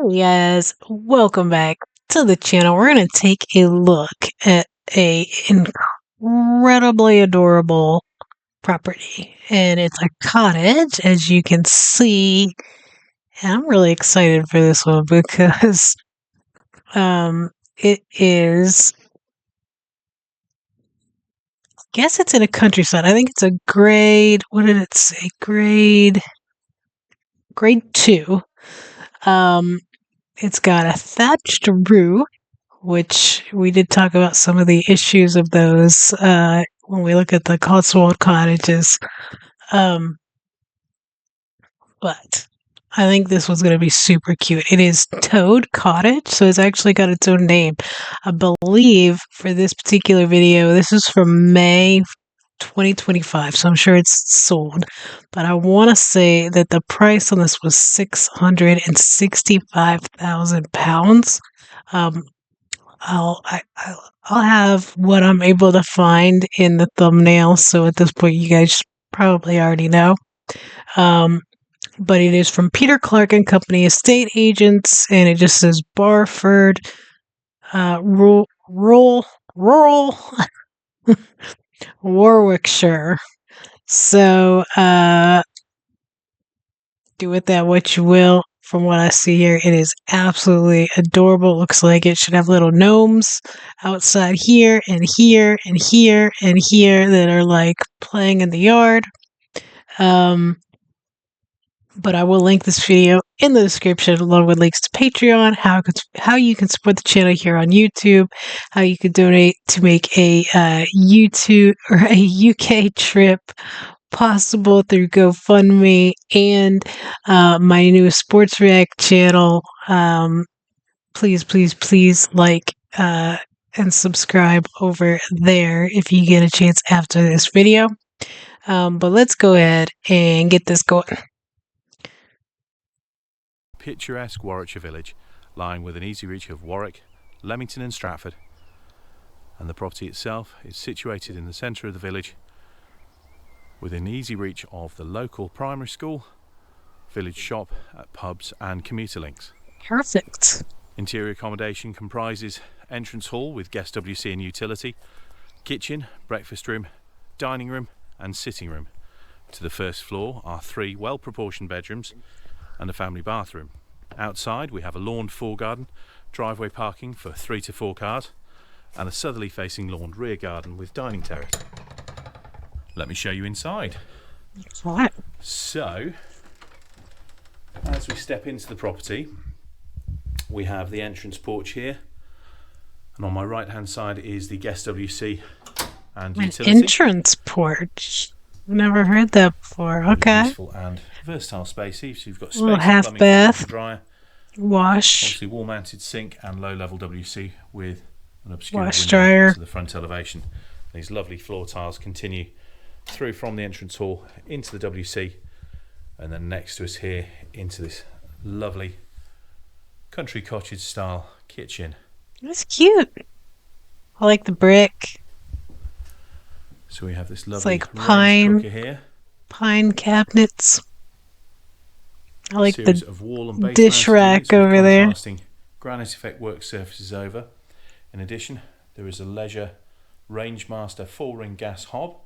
Yes, welcome back to the channel. We're going to take a look at a incredibly adorable property, and it's a cottage, as you can see. And I'm really excited for this one because it is. I guess it's in a countryside. I think it's a grade. What did it say? Grade 2. Um, it's got a thatched roof, which we did talk about some of the issues of those when we look at the Cotswold cottages. Um, but I think this one's going to be super cute. It is Toad Cottage, so it's actually got its own name. I believe for this particular video, this is from May 2025, so I'm sure it's sold. But I want to say that the price on this was £665,000. Um, I'll have what I'm able to find in the thumbnail. So at this point, you guys probably already know. But it is from Peter Clark and Company Estate Agents, and it just says Barford, rural Warwickshire. So do with that what you will. From what I see here, it is absolutely adorable. It looks like it should have little gnomes outside here and here and here and here that are like playing in the yard. But I will link this video in the description along with links to Patreon, how you can support the channel here on YouTube, how you can donate to make a YouTube or a UK trip possible through GoFundMe, and my new Sports React channel. Please like and subscribe over there if you get a chance after this video. But let's go ahead and get this going. Picturesque Warwickshire village, lying within easy reach of Warwick, Leamington and Stratford, and the property itself is situated in the centre of the village, within easy reach of the local primary school, village shop, pubs and commuter links. Perfect. Interior accommodation comprises entrance hall with guest WC and utility, kitchen, breakfast room, dining room and sitting room. To the first floor are 3 well-proportioned bedrooms and a family bathroom. Outside we have a lawned foregarden, driveway parking for 3 to 4 cars, and a southerly facing lawned rear garden with dining terrace. Let me show you inside. Right. So, as we step into the property, we have the entrance porch here, and on my right hand side is the guest WC and utility. An entrance porch. I've never heard that before. Okay. Useful and versatile space. So you've got space little half plumbing, bath, dryer, wash, obviously wall mounted sink and low level WC with an obscure wash window dryer to the front elevation. These lovely floor tiles continue through from the entrance hall into the WC, and then next to us here into this lovely country cottage style kitchen. It's cute. I like the brick. So we have this lovely like pine cooker here. Pine cabinets. I like series the of wall and base dish rack over there. Granite effect work surfaces over. In addition, there is a Leisure Rangemaster 4-ring gas hob,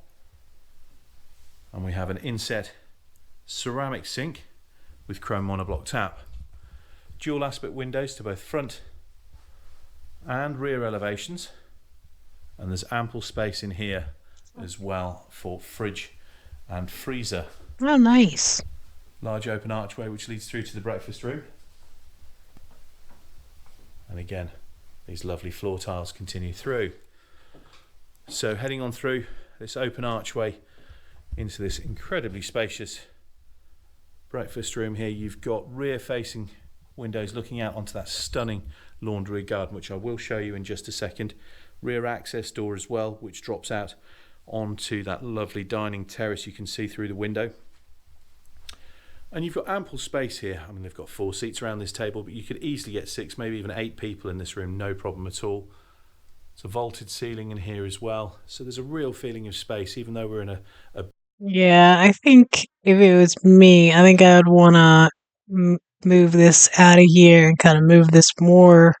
and we have an inset ceramic sink with chrome monoblock tap. Dual aspect windows to both front and rear elevations, and there's ample space in here as well for fridge and freezer. Oh, nice. Large open archway which leads through to the breakfast room, and again these lovely floor tiles continue through. So heading on through this open archway into this incredibly spacious breakfast room here, you've got rear facing windows looking out onto that stunning laundry garden, which I will show you in just a second. Rear access door as well, which drops out onto that lovely dining terrace you can see through the window. And you've got ample space here. I mean, they've got 4 seats around this table, but you could easily get 6, maybe even 8 people in this room, no problem at all. It's a vaulted ceiling in here as well, so there's a real feeling of space, even though we're in a Yeah, I think if it was me, I think I would want to move this out of here and kind of move this more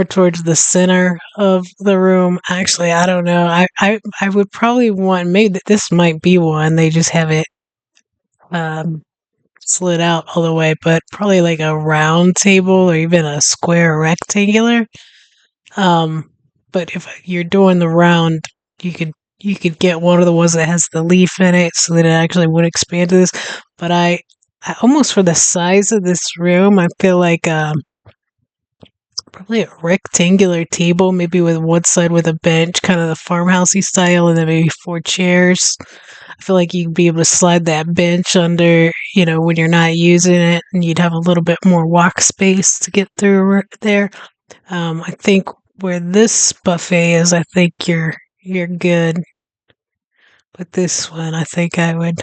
towards the center of the room. Actually, I don't know. I would probably want, maybe this might be one. They just have it um slid out all the way, but probably like a round table or even a square rectangular. Um, but if you're doing the round, you could you could get one of the ones that has the leaf in it, so that it actually would expand to this. But I almost for the size of this room, I feel like probably a rectangular table, maybe with one side with a bench, kind of the farmhousey style, and then maybe four chairs. I feel like you'd be able to slide that bench under, when you're not using it, and you'd have a little bit more walk space to get through there. I think where this buffet is, I think you're good. But this one, I think I would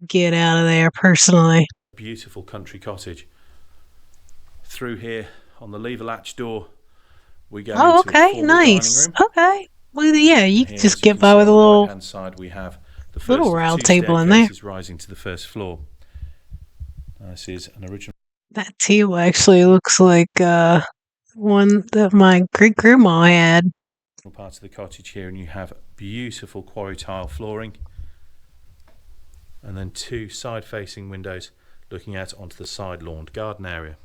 get out of there personally. Beautiful country cottage. Through here on the lever latch door, we go Oh, into a okay, formal dining nice. room. Okay. Well, yeah, you And can here, just as you get can by see with a on the right hand side, we have the little first of round two table in there. staircases rising to the first floor. This is an original That table actually looks like one that my great grandma had. part of the cottage here, and you have beautiful quarry tile flooring, and then two side facing windows looking out onto the side lawned garden area.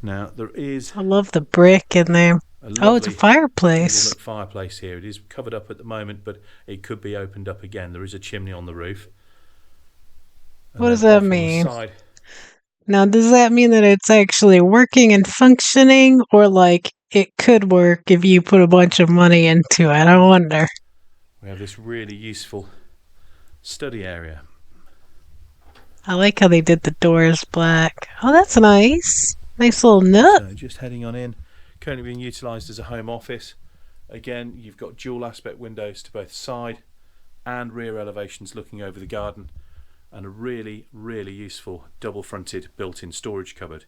Now there is I love the brick in there. a Oh, it's a lovely fireplace. little fireplace here. It is covered up at the moment, but it could be opened up again. There is a chimney on the roof. And What then does that off on the mean? side, Now, does that mean that it's actually working and functioning, or like it could work if you put a bunch of money into it? I wonder. we have this really useful study area. I like how they did the doors black. Oh, that's nice. Nice little nook. So just heading on in, currently being utilised as a home office. Again, you've got dual aspect windows to both side and rear elevations looking over the garden, and a really, really useful double fronted built-in storage cupboard.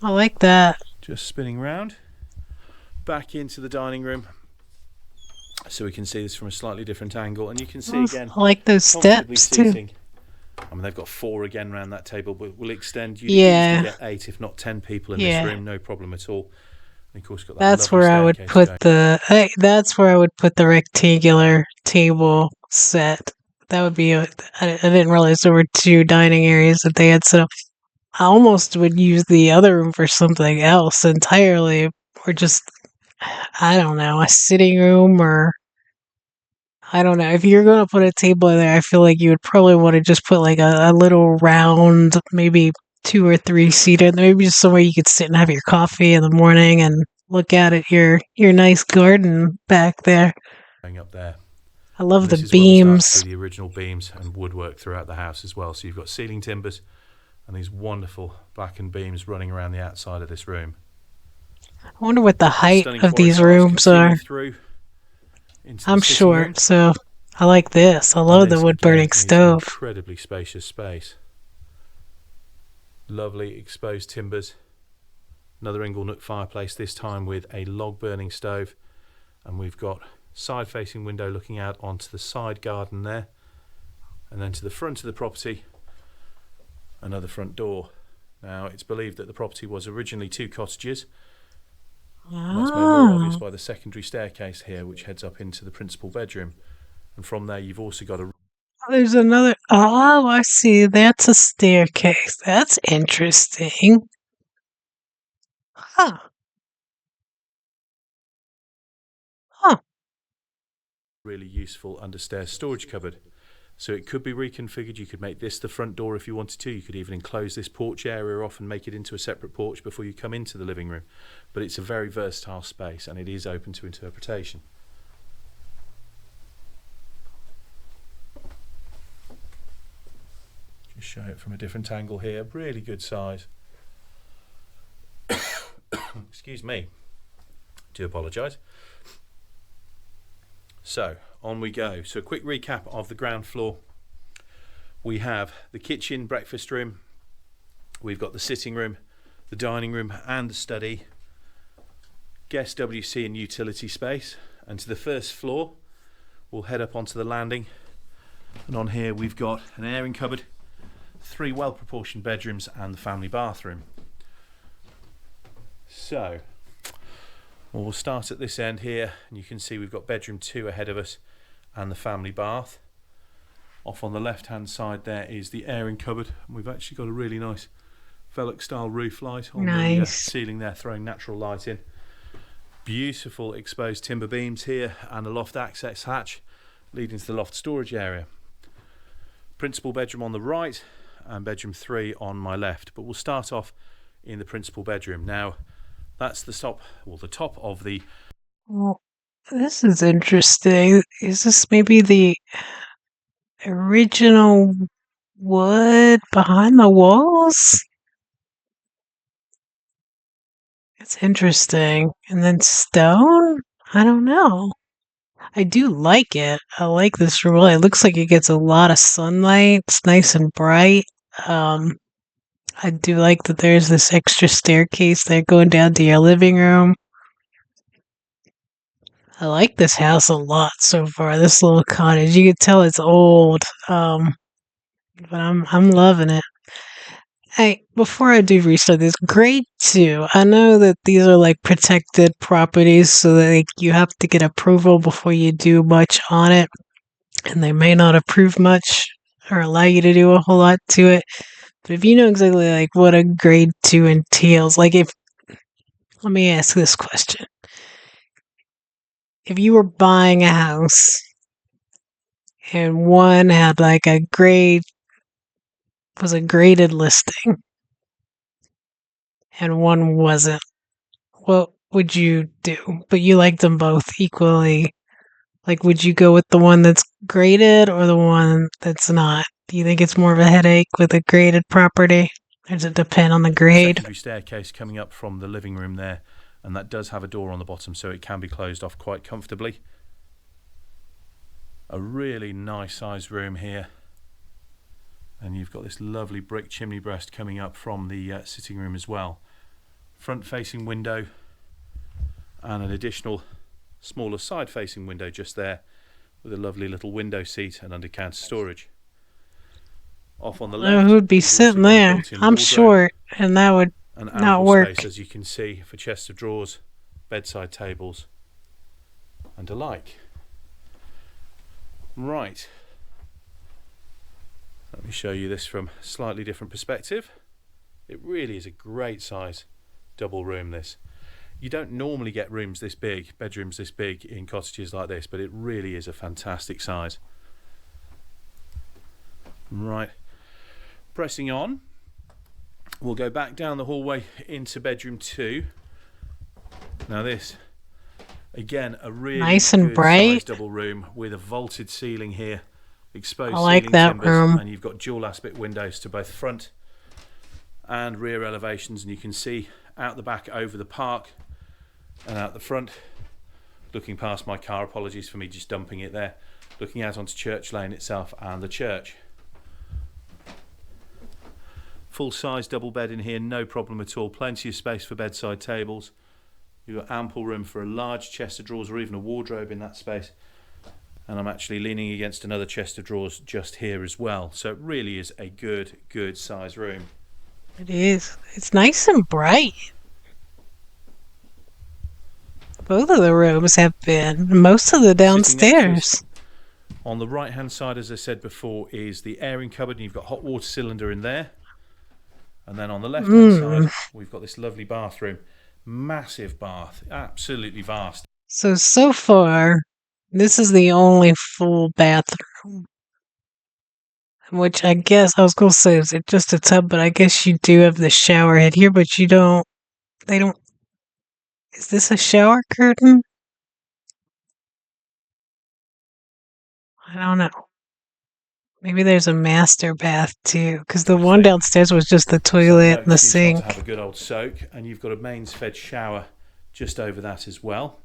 I like that. Just spinning round back into the dining room so we can see this from a slightly different angle, and you can see again I like those comfortably steps too. seating. I mean, they've got four again round that table, but we'll extend. You'd Yeah. easily get 8, if not 10 people in this room, no problem at all. And of course, got that That's lovely where I would staircase put going. that's where I would put the rectangular table set. That would be I didn't realize there were two dining areas that they had set up. I almost would use the other room for something else entirely, or just, I don't know, a sitting room, or I don't know. If you're going to put a table in there, I feel like you would probably want to just put like a little round, maybe 2 or 3 seater, maybe just somewhere you could sit and have your coffee in the morning and look out at your nice garden back there. Going up there. I love And the this is where we start to beams. see the original beams and woodwork throughout the house as well. So you've got ceiling timbers and these wonderful blackened beams running around the outside of this room. I wonder what the height Stunning of quarry these tiles rooms are. continuing through into the I'm sitting short, room. so I like this. I And love the this wood again burning is an stove. incredibly spacious space. Lovely exposed timbers. Another inglenook fireplace, this time with a log burning stove, and we've got side facing window looking out onto the side garden there, and then to the front of the property another front door. Now it's believed that the property was originally 2 cottages, and that's made more obvious by the secondary staircase here, which heads up into the principal bedroom, and from there you've also got a There's another. Oh, I see. That's a staircase. That's interesting. Huh. Huh. really useful understairs storage cupboard. So it could be reconfigured. You could make this the front door if you wanted to. You could even enclose this porch area off and make it into a separate porch before you come into the living room. But it's a very versatile space, and it is open to interpretation. Just show it from a different angle here. Really good size. Excuse me. Do apologise. So on we go. So a quick recap of the ground floor. We have the kitchen, breakfast room. We've got the sitting room, the dining room and the study. Guest WC and utility space. And to the first floor, we'll head up onto the landing And on here we've got an airing cupboard, 3 well-proportioned bedrooms and the family bathroom. So we'll start at this end here, and you can see we've got bedroom 2 ahead of us and the family bath. Off on the left hand side there is the airing cupboard, and we've actually got a really nice Velux style roof light on the ceiling there, throwing natural light in. Beautiful exposed timber beams here and a loft access hatch leading to the loft storage area. Principal bedroom on the right and bedroom 3 on my left, but we'll start off in the principal bedroom. Now that's the top of the... Well, this is interesting. Is this maybe the original wood behind the walls? It's interesting. And then stone? I don't know. I do like it. I like this room. It looks like it gets a lot of sunlight. It's nice and bright. I do like that there's this extra staircase there going down to your living room. I like this house a lot so far. This little cottage. You can tell it's old. But I'm loving it. Hey, before I do restart this, grade 2. I know that these are like protected properties, so that like, you have to get approval before you do much on it, and they may not approve much or allow you to do a whole lot to it. But if you know exactly like what a grade 2 entails, like if let me ask this question: if you were buying a house and one had like was a graded listing and one wasn't, what would you do? But you like them both equally. Like, would you go with the one that's graded or the one that's not? Do you think it's more of a headache with a graded property? Or does it depend on the grade? Secondary staircase coming up from the living room there, and that does have a door on the bottom, so it can be closed off quite comfortably. A really nice sized room here, and you've got this lovely brick chimney breast coming up from the sitting room as well. Front facing window and an additional smaller side facing window just there with a lovely little window seat and under counter storage. Off on the left, Who would be sitting there? I'm short, and that would an not ample work. space, as you can see, for chests of drawers, bedside tables and alike. Right, let me show you this from a slightly different perspective. It really is a great size double room, this. You don't normally get rooms this big, bedrooms this big in cottages like this, but it really is a fantastic size. Right, pressing on, we'll go back down the hallway into bedroom 2. Now this, again, a really nice and good bright size double room with a vaulted ceiling here, exposed I like ceiling that timbers, room. and you've got dual aspect windows to both front and rear elevations, and you can see out the back over the park and out the front, looking past my car, apologies for me just dumping it there, looking out onto Church Lane itself and the church. Full size double bed in here, no problem at all, plenty of space for bedside tables. You've got ample room for a large chest of drawers or even a wardrobe in that space, and I'm actually leaning against another chest of drawers just here as well, so it really is a good size room. It is. It's nice and bright. Both of the rooms have been. Most of the downstairs. On the right hand side, as I said before, is the airing cupboard, and you've got hot water cylinder in there. And then on the left hand side, we've got this lovely bathroom. Massive bath, absolutely vast. So far, this is the only full bathroom. Which I guess I was gonna say, is it just a tub? But I guess you do have the shower head here, but you don't. They don't. Is this a shower curtain? I don't know. Maybe there's a master bath too, because the one downstairs was just the toilet and the sink. To have a good old soak, and you've got a mains fed shower just over that as well.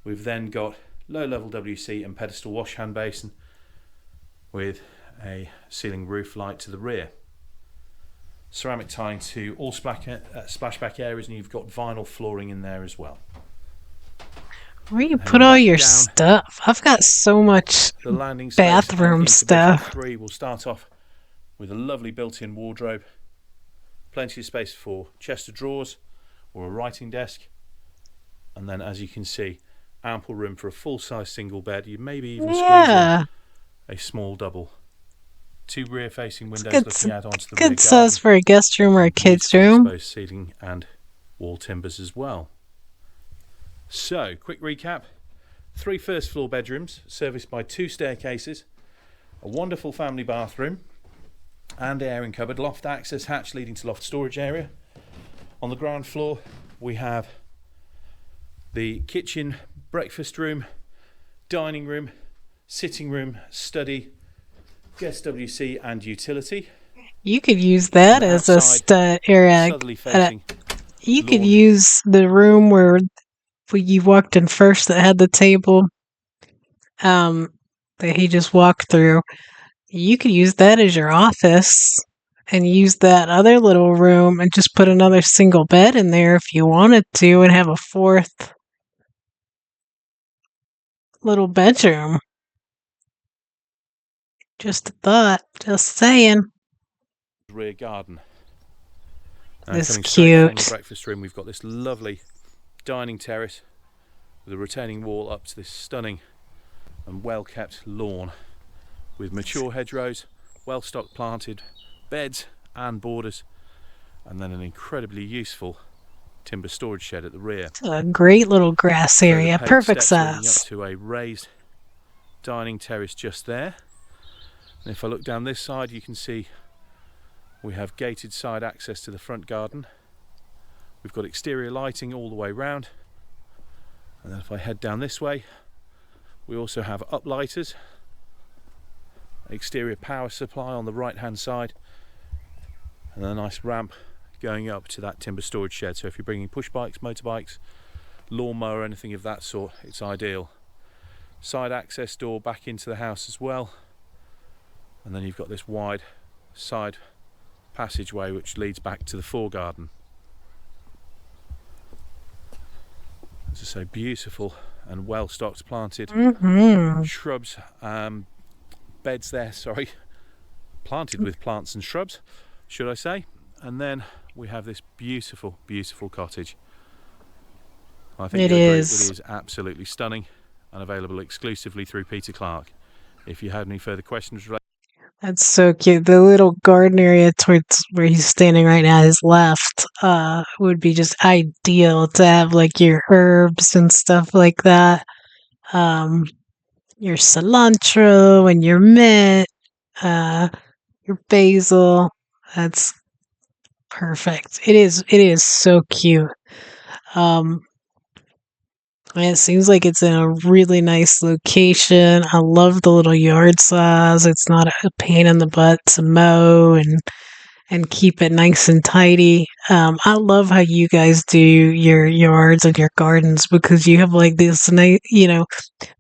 We've then got low level WC and pedestal wash hand basin with a ceiling roof light to the rear. Ceramic tiling to all splashback areas, and you've got vinyl flooring in there as well. Where you And put heading all back your down stuff? I've got so much the landing space and bathroom into bedroom stuff. 3, we'll start off with a lovely built-in wardrobe, plenty of space for chest of drawers or a writing desk, and then, as you can see, ample room for a full-size single bed. You maybe even squeeze in Yeah, a small double. 2 rear-facing it's windows good. looking out onto the rear Good size garden, for a guest room or a and kid's beautifully room. exposed ceiling and wall timbers as well. So, quick recap. 3 first floor bedrooms serviced by 2 staircases, a wonderful family bathroom and airing cupboard, loft access hatch leading to loft storage area. On the ground floor we have the kitchen, breakfast room, dining room, sitting room, study, guest WC and utility. You could use And that then as a outside, stud area. southerly facing You could lawn. use the room where you walked in first that had the table um, that he just walked through. You could use that as your office and use that other little room and just put another single bed in there if you wanted to and have a fourth little bedroom. Just a thought. Just saying. Rear garden. And This is coming straight from the cute. breakfast room, we've got this lovely dining terrace with a retaining wall up to this stunning and well kept lawn with mature hedgerows, well stocked planted beds and borders, and then an incredibly useful timber storage shed at the rear. It's a great little grass Further area. paved Perfect steps leading up size. to a raised dining terrace just there. And if I look down this side, you can see we have gated side access to the front garden. We've got exterior lighting all the way round. And then if I head down this way, we also have uplighters, exterior power supply on the right hand side, and a nice ramp going up to that timber storage shed. So if you're bringing push bikes, motorbikes, lawnmower, anything of that sort, it's ideal. Side access door back into the house as well, and then you've got this wide side passageway which leads back to the foregarden. As I say, beautiful and well stocked planted shrubs, beds there, sorry, planted with plants and shrubs, should I say. And then we have this beautiful, beautiful cottage. I think you'll agree, it is absolutely stunning and available exclusively through Peter Clark. If you have any further questions related, That's so cute. The little garden area towards where he's standing right now, his left, would be just ideal to have like your herbs and stuff like that. Um, your cilantro and your mint, uh, your basil. That's perfect. It is so cute. Um, and it seems like it's in a really nice location. I love the little yard size. It's not a pain in the butt to mow and keep it nice and tidy. I love how you guys do your yards and your gardens because you have like this nice,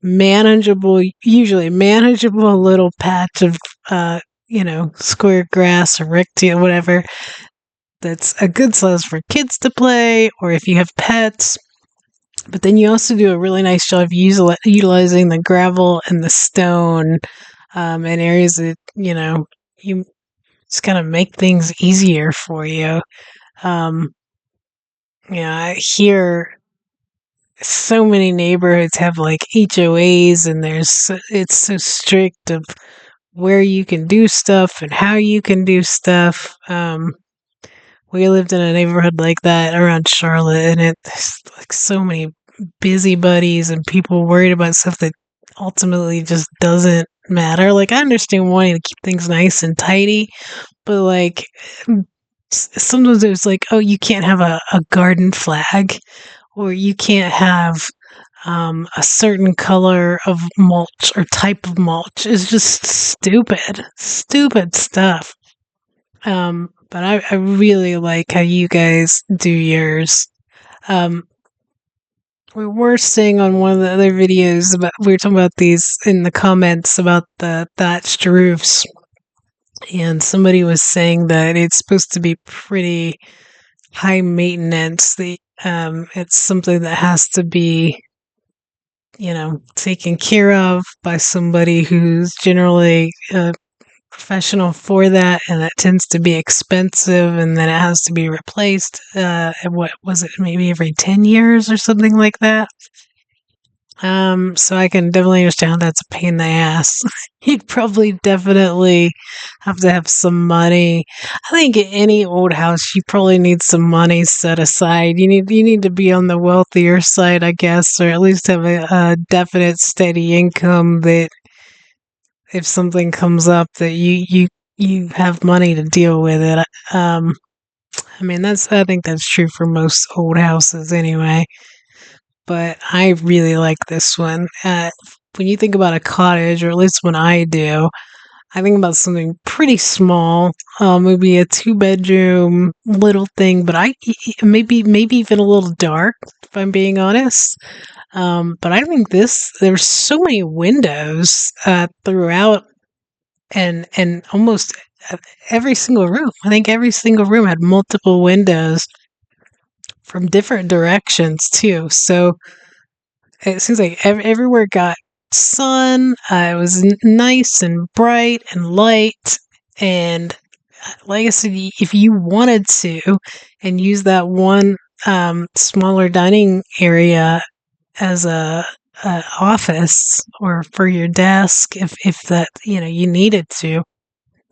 manageable, usually manageable little patch of, square grass or rectangle, whatever. That's a good size for kids to play, or if you have pets. But then you also do a really nice job utilizing the gravel and the stone in areas that, you just kind of make things easier for you. Um, I hear so many neighborhoods have like HOAs, and it's so strict of where you can do stuff and how you can do stuff. We lived in a neighborhood like that around Charlotte, and it's like so many busybodies and people worried about stuff that ultimately just doesn't matter. Like, I understand wanting to keep things nice and tidy, but like sometimes it's like, oh, you can't have a garden flag, or you can't have a certain color of mulch or type of mulch. Is just stupid stuff. But I really like how you guys do yours. Um, we were saying on one of the other videos about we were talking about these in the comments about the thatched roofs, and somebody was saying that it's supposed to be pretty high maintenance. It's something that has to be taken care of by somebody who's generally professional for that, and that tends to be expensive, and then it has to be replaced. And what was it? Maybe every 10 years or something like that. So I can definitely understand that's a pain in the ass. You'd probably definitely have to have some money. I think in any old house, you probably need some money set aside. You need to be on the wealthier side, I guess, or at least have a definite steady income that if something comes up that you have money to deal with it. Um, I mean I think that's true for most old houses anyway. But I really like this one. When you think about a cottage, or at least when I do, I think about something pretty small, maybe a 2 bedroom little thing, but maybe even a little dark, if I'm being honest. But I think there's so many windows throughout, and almost every single room. I think every single room had multiple windows from different directions too. So it seems like everywhere got sun. It was nice and bright and light. And like I said, if you wanted to and use that one smaller dining area as a office or for your desk, if that you needed to,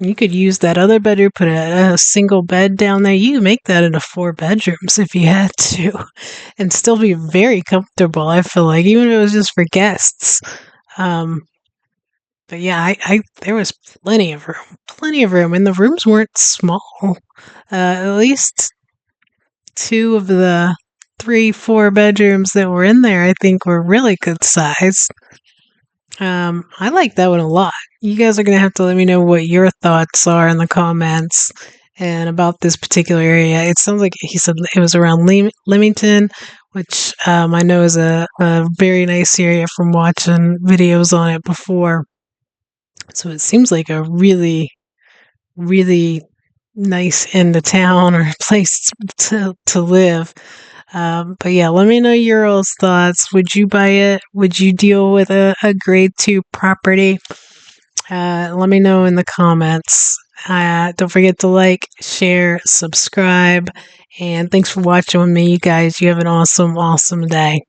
you could use that other bedroom, put a single bed down there. You could make that into 4 bedrooms if you had to, and still be very comfortable. I feel like, even if it was just for guests. Um, but yeah, I there was plenty of room, and the rooms weren't small. At least two of the 3, 4 bedrooms that were in there, I think, were really good size. I like that one a lot. You guys are gonna have to let me know what your thoughts are in the comments and about this particular area. It sounds like he said it was around Leamington, which I know is a very nice area from watching videos on it before. So it seems like a really, really nice end of town or place to live. But yeah, let me know your all's thoughts. Would you buy it? Would you deal with a grade 2 property? Let me know in the comments. Don't forget to like, share, subscribe, and thanks for watching with me, you guys. You have an awesome, awesome day.